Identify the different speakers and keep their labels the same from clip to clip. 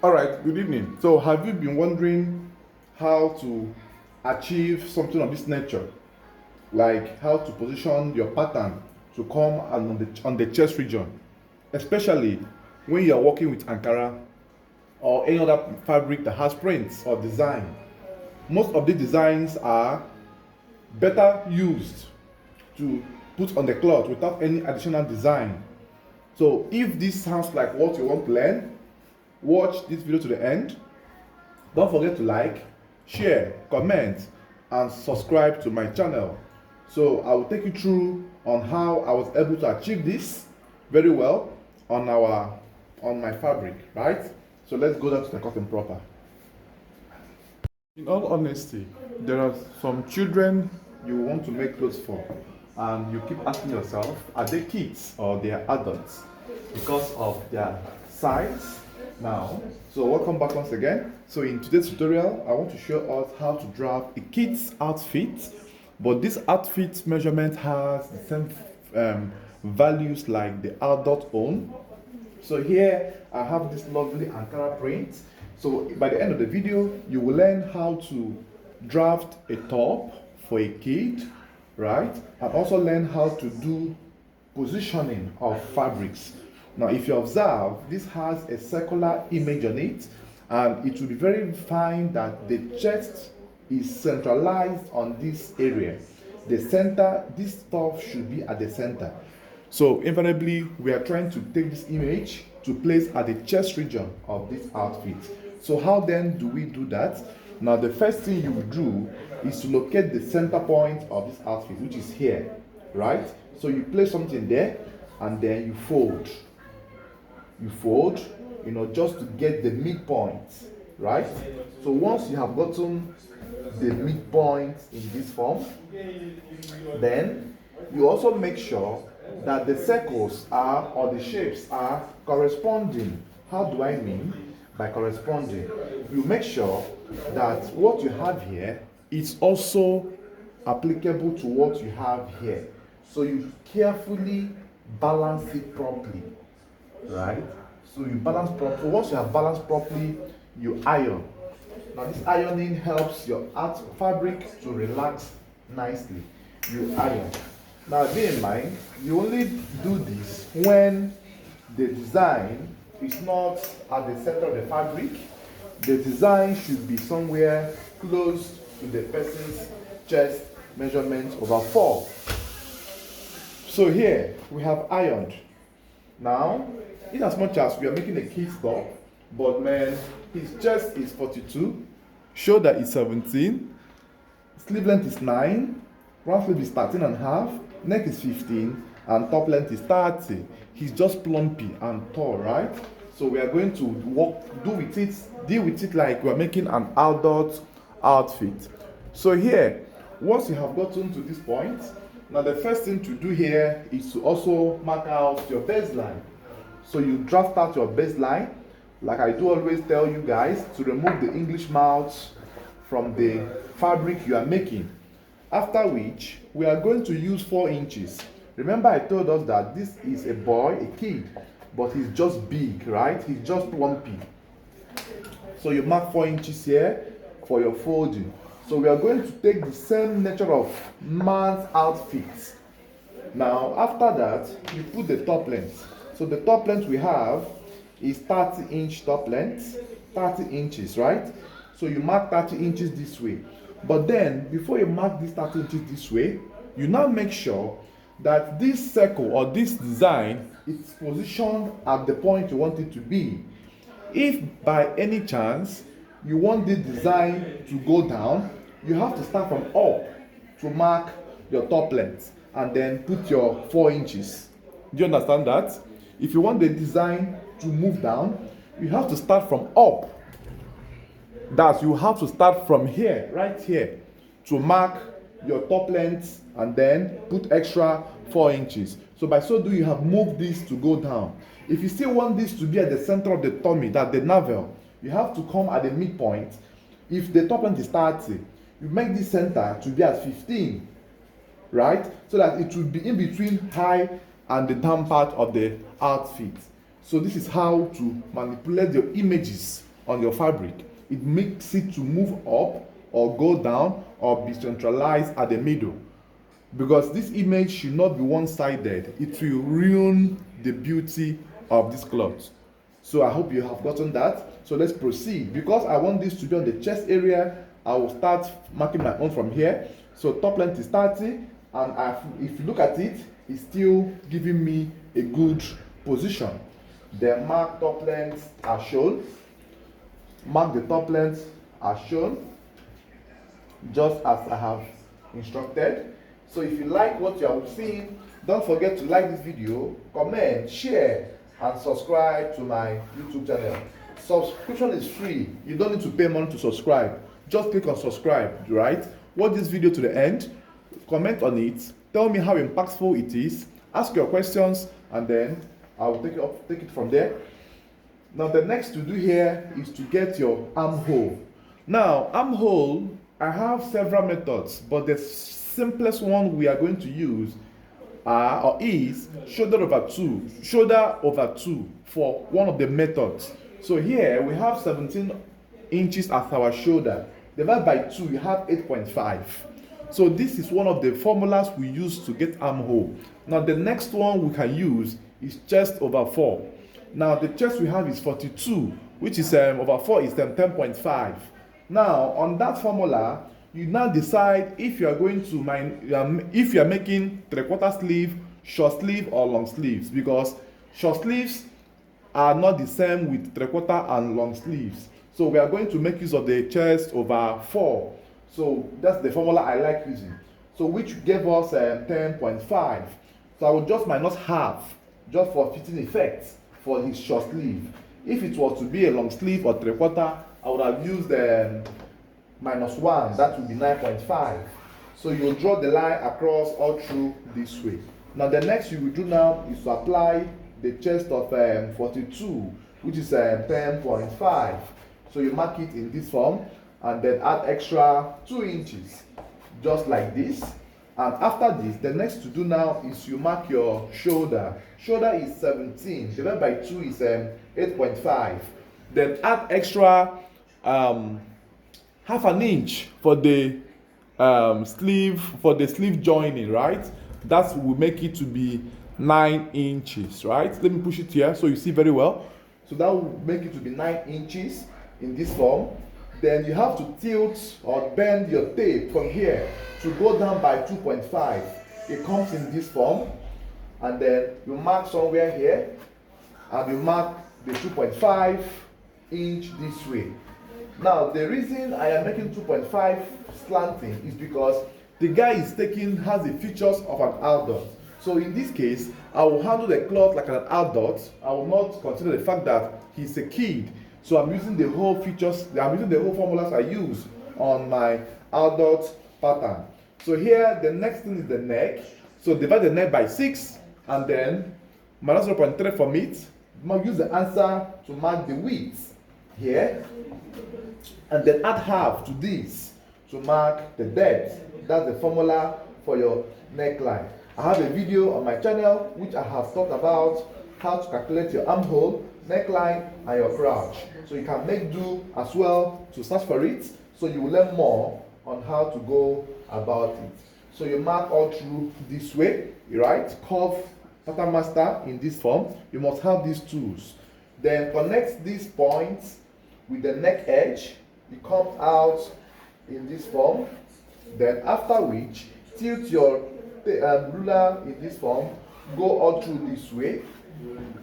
Speaker 1: All right, good evening. So, have you been wondering how to achieve something of this nature? Like how to position your pattern to come and on the chest region, especially when you are working with Ankara or any other fabric that has prints or design. Most of the designs are better used to put on the cloth without any additional design. So, if this sounds like what you want to learn, watch this video to the end. Don't forget to like, share, comment, and subscribe to my channel. So I will take you through on how I was able to achieve this very well on my fabric, right? So let's go down to the cotton proper. In all honesty, there are some children you want to make clothes for, and you keep asking yourself, are they kids or they are adults? Because of their size. Now, so welcome back once again. So in today's tutorial, I want to show us how to draft a kid's outfit, but this outfit measurement has the same values like the adult own. So here I have this lovely Ankara print. So by the end of the video, you will learn how to draft a top for a kid, right? And also learn how to do positioning of fabrics. Now, if you observe, this has a circular image on it, and it will be very fine that the chest is centralized on this area. The center, this stuff should be at the center. So invariably, we are trying to take this image to place at the chest region of this outfit. So how then do we do that? Now, the first thing you will do is to locate the center point of this outfit, which is here, right? So you place something there, and then you fold. Just to get the midpoint, right? So once you have gotten the midpoint in this form, then you also make sure that the circles are, or the shapes are corresponding. How do I mean by corresponding? You make sure that what you have here is also applicable to what you have here. So you carefully balance it properly, right? So you balance properly. So once you have balanced properly, you iron. Now this ironing helps your art fabric to relax nicely. You iron. Now bear in mind, you only do this when the design is not at the center of the fabric. The design should be somewhere close to the person's chest measurement over 4. So here we have ironed. Now, in as much as we are making a kid's top, but man, his chest is 42, shoulder is 17, sleeve length is 9, round sleeve is 13.5, neck is 15, and top length is 30. He's just plumpy and tall, right? So we are going to deal with it like we are making an adult outfit. So here, once you have gotten to this point, now the first thing to do here is to also mark out your baseline. So you draft out your baseline, like I do always tell you guys, to remove the English mouths from the fabric you are making. After which, we are going to use 4 inches. Remember I told us that this is a boy, a kid, but he's just big, right? He's just plumpy. So you mark 4 inches here for your folding. So we are going to take the same nature of man's outfit. Now, after that, you put the top length. So the top length we have is 30-inch top length, 30 inches, right? So you mark 30 inches this way. But then, before you mark this 30 inches this way, you now make sure that this circle or this design is positioned at the point you want it to be. If by any chance you want this design to go down, you have to start from up to mark your top length and then put your 4 inches. Do you understand that? If you want the design to move down, you have to start from up. That you have to start from here, right here, to mark your top length and then put extra 4 inches. So by so doing, you have moved this to go down. If you still want this to be at the center of the tummy, that the navel, you have to come at the midpoint. If the top length is 30, you make this center to be at 15, right? So that it will be in between high and the down part of the outfit. So this is how to manipulate your images on your fabric. It makes it to move up or go down or be centralized at the middle, because this image should not be one-sided. It will ruin the beauty of this cloth. So I hope you have gotten that. So let's proceed. Because I want this to be on the chest area, I will start marking my own from here. So top length is 30, and if you look at it, it's still giving me a good position. The mark top lengths are shown. Mark the top lengths are shown, just as I have instructed. So if you like what you have seen, don't forget to like this video, comment, share, and subscribe to my YouTube channel. Subscription is free. You don't need to pay money to subscribe. Just click on subscribe, right? Watch this video to the end, comment on it, tell me how impactful it is, ask your questions, and then I will take it from there. Now the next to do here is to get your armhole. Now armhole, I have several methods, but the simplest one we are going to use is shoulder over two for one of the methods. So here we have 17 inches as our shoulder. Divided by 2, you have 8.5. So this is one of the formulas we use to get armhole. Now the next one we can use is chest over 4. Now the chest we have is 42, which is over 4 is 10.5. Now on that formula, you now decide if you are going to if you are making 3/4 sleeve, short sleeve, or long sleeves, because short sleeves are not the same with 3/4 and long sleeves. So we are going to make use of the chest over 4. So that's the formula I like using. So which gave us 10.5. So I will just minus half, just for fitting effects for his short sleeve. If it was to be a long sleeve or 3/4, I would have used -1. That would be 9.5. So you draw the line across all through this way. Now the next you will do now is to apply the chest of 42, which is 10.5. So you mark it in this form and then add extra 2 inches, just like this. And after this, the next to do now is you mark your shoulder. Shoulder is 17, divided by 2 is 8.5. Then add extra half an inch for the sleeve joining, right? That will make it to be 9 inches, right? Let me push it here so you see very well. So that will make it to be 9 inches in this form. Then you have to tilt or bend your tape from here to go down by 2.5. It comes in this form, and then you mark somewhere here, and you mark the 2.5 inch this way. Now the reason I am making 2.5 slanting is because the guy has the features of an adult. So in this case, I will handle the cloth like an adult. I will not consider the fact that he's a kid. So I'm using the whole formulas I use on my adult pattern. So here, the next thing is the neck. So divide the neck by 6, and then minus 0.3 from it. Use the answer to mark the width here. And then add half to this to mark the depth. That's the formula for your neckline. I have a video on my channel which I have talked about how to calculate your armhole, neckline, and your crouch. So you can make do as well to search for it, so you will learn more on how to go about it. So you mark all through this way, right? Curve pattern master in this form. You must have these tools. Then connect these points with the neck edge. It comes out in this form. Then after which, tilt your ruler in this form, go all through this way.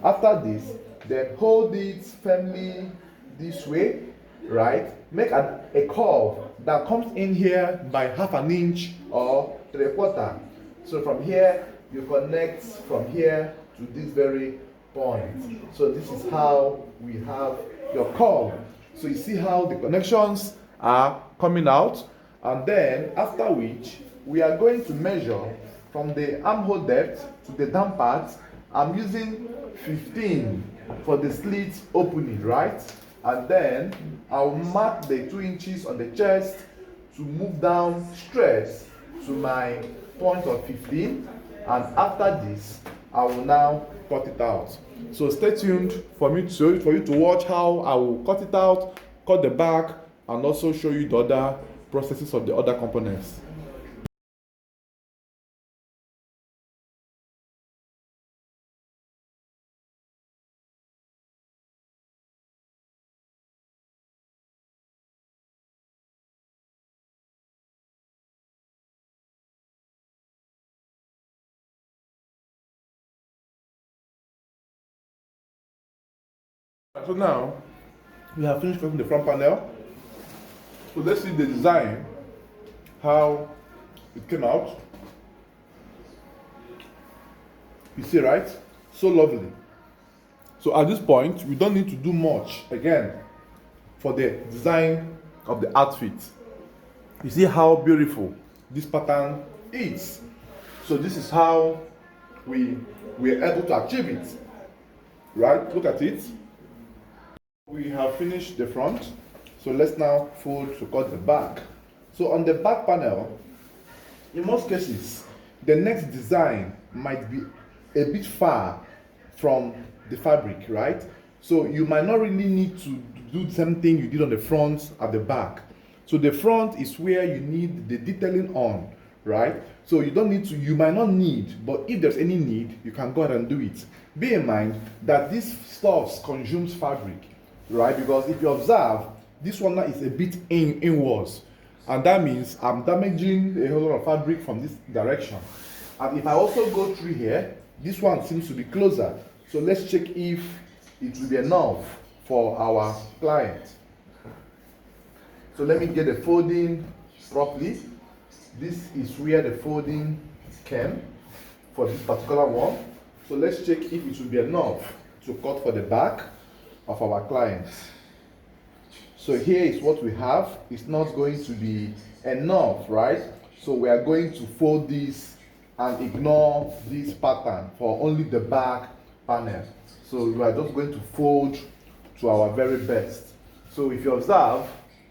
Speaker 1: After this, then hold it firmly this way, right? Make a curve that comes in here by half an inch or 3/4. So from here, you connect from here to this very point. So this is how we have your curve. So you see how the connections are coming out, and then after which we are going to measure from the armhole depth to the down part. I'm using 15 for the slit opening, right? And then I'll mark the 2 inches on the chest to move down straight to my point of 15. And after this, I will now cut it out. So stay tuned for you to watch how I will cut it out, cut the back, and also show you the other processes of the other components. So now we have finished cutting the front panel. So let's see the design, how it came out. You see, right? So lovely. So at this point, we don't need to do much again for the design of the outfit. You see how beautiful this pattern is. So this is how we were able to achieve it. Right? Look at it. We have finished the front. So let's now fold to cut the back. So on the back panel, in most cases, the next design might be a bit far from the fabric, right? So you might not really need to do the same thing you did on the front at the back. So the front is where you need the detailing on, right? So you don't need to, you might not need, but if there's any need, you can go ahead and do it. Bear in mind that this stuff consumes fabric, right? Because if you observe, this one now is a bit inwards, and that means I'm damaging a whole lot of fabric from this direction. And if I also go through here, this one seems to be closer. So let's check if it will be enough for our client. So let me get the folding properly. This is where the folding came for this particular one. So let's check if it will be enough to cut for the back of our client. So here is what we have. It's not going to be enough, right? So we are going to fold this and ignore this pattern for only the back panel. So we are just going to fold to our very best. So if you observe,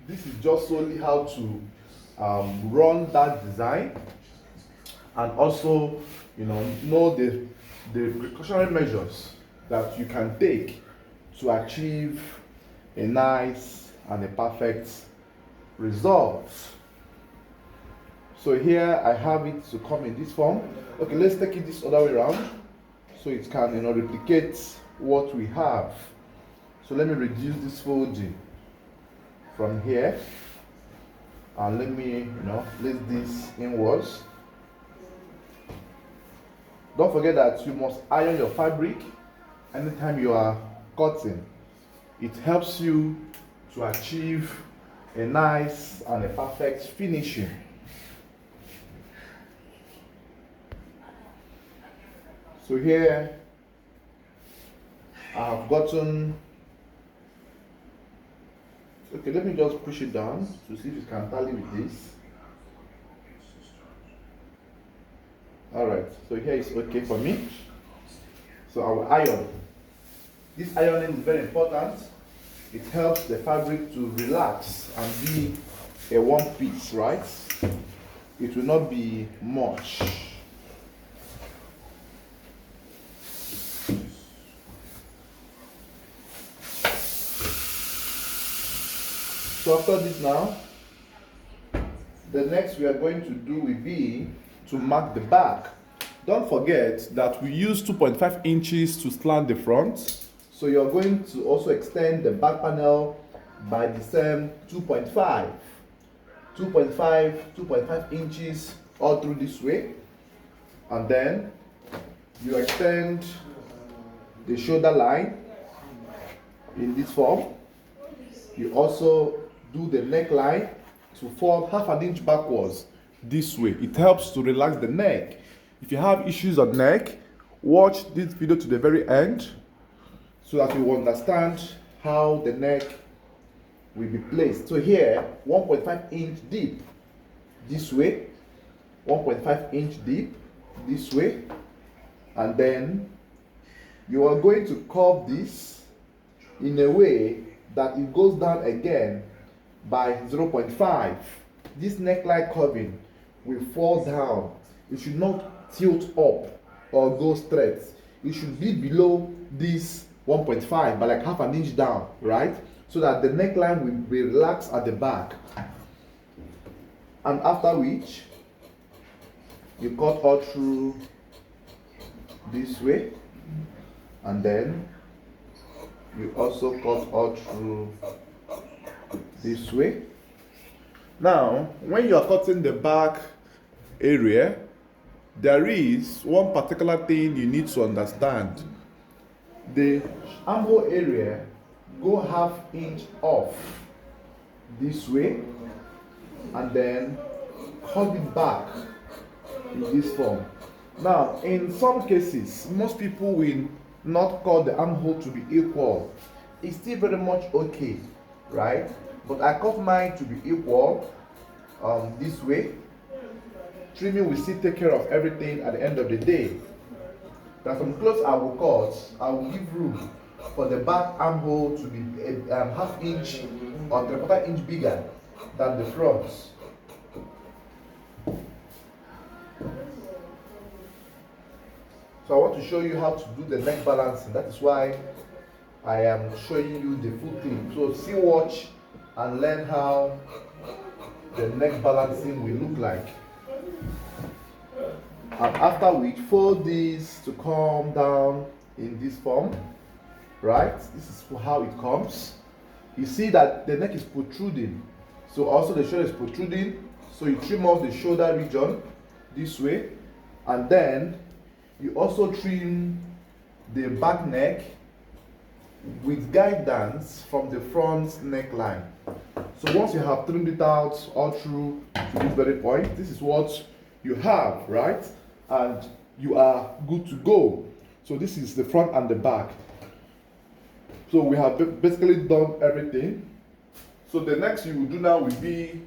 Speaker 1: this is just solely how to run that design, and also know the precautionary measures that you can take to achieve a nice and a perfect result. So here I have it to come in this form. Okay, let's take it this other way around so it can replicate what we have. So let me reduce this folding from here, and let me place this inwards. Don't forget that you must iron your fabric anytime you are cutting. It helps you to achieve a nice and a perfect finishing. So here I have gotten, okay, let me just push it down to see if it can tally with this. Alright, so here is okay for me. So I will iron. This ironing is very important. It helps the fabric to relax and be a one piece, right? It will not be much. So after this now, the next we are going to do will be to mark the back. Don't forget that we use 2.5 inches to slant the front. So you're going to also extend the back panel by the same 2.5 inches all through this way. And then you extend the shoulder line in this form. You also do the neckline to fall half an inch backwards this way. It helps to relax the neck. If you have issues on neck, watch this video to the very end so that you will understand how the neck will be placed. So here, 1.5 inch deep this way, 1.5 inch deep this way, and then you are going to curve this in a way that it goes down again by 0.5. This neckline curving will fall down. It should not tilt up or go straight. It should be below this 1.5 by like half an inch down, right? So that the neckline will be relaxed at the back. And after which, you cut all through this way, and then you also cut all through this way. Now, when you are cutting the back area, there is one particular thing you need to understand. The armhole area go half inch off this way, and then cut it back in this form. Now, in some cases, most people will not cut the armhole to be equal. It's still very much okay, right? But I cut mine to be equal this way. Trimming will still take care of everything at the end of the day. There are some clothes I will cut, I will give room for the back armhole to be half inch or 3/4 inch bigger than the front. So I want to show you how to do the neck balancing. That is why I am showing you the full thing. So see, watch, and learn how the neck balancing will look like. And after which, fold this to come down in this form, right? This is how it comes. You see that the neck is protruding, so also the shoulder is protruding. So you trim off the shoulder region this way, and then you also trim the back neck with guidance from the front neckline. So once you have trimmed it out all through to this very point, this is what you have, right? And you are good to go. So this is the front and the back. So we have basically done everything. So the next you will do now will be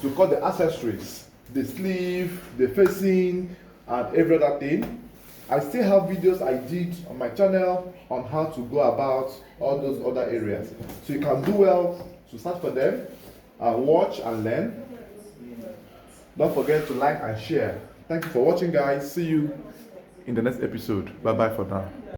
Speaker 1: to cut the accessories, the sleeve, the facing, and every other thing. I still have videos I did on my channel on how to go about all those other areas. So you can do well to search for them and watch and learn. Don't forget to like and share. Thank you for watching, guys. See you in the next episode. Bye bye for now.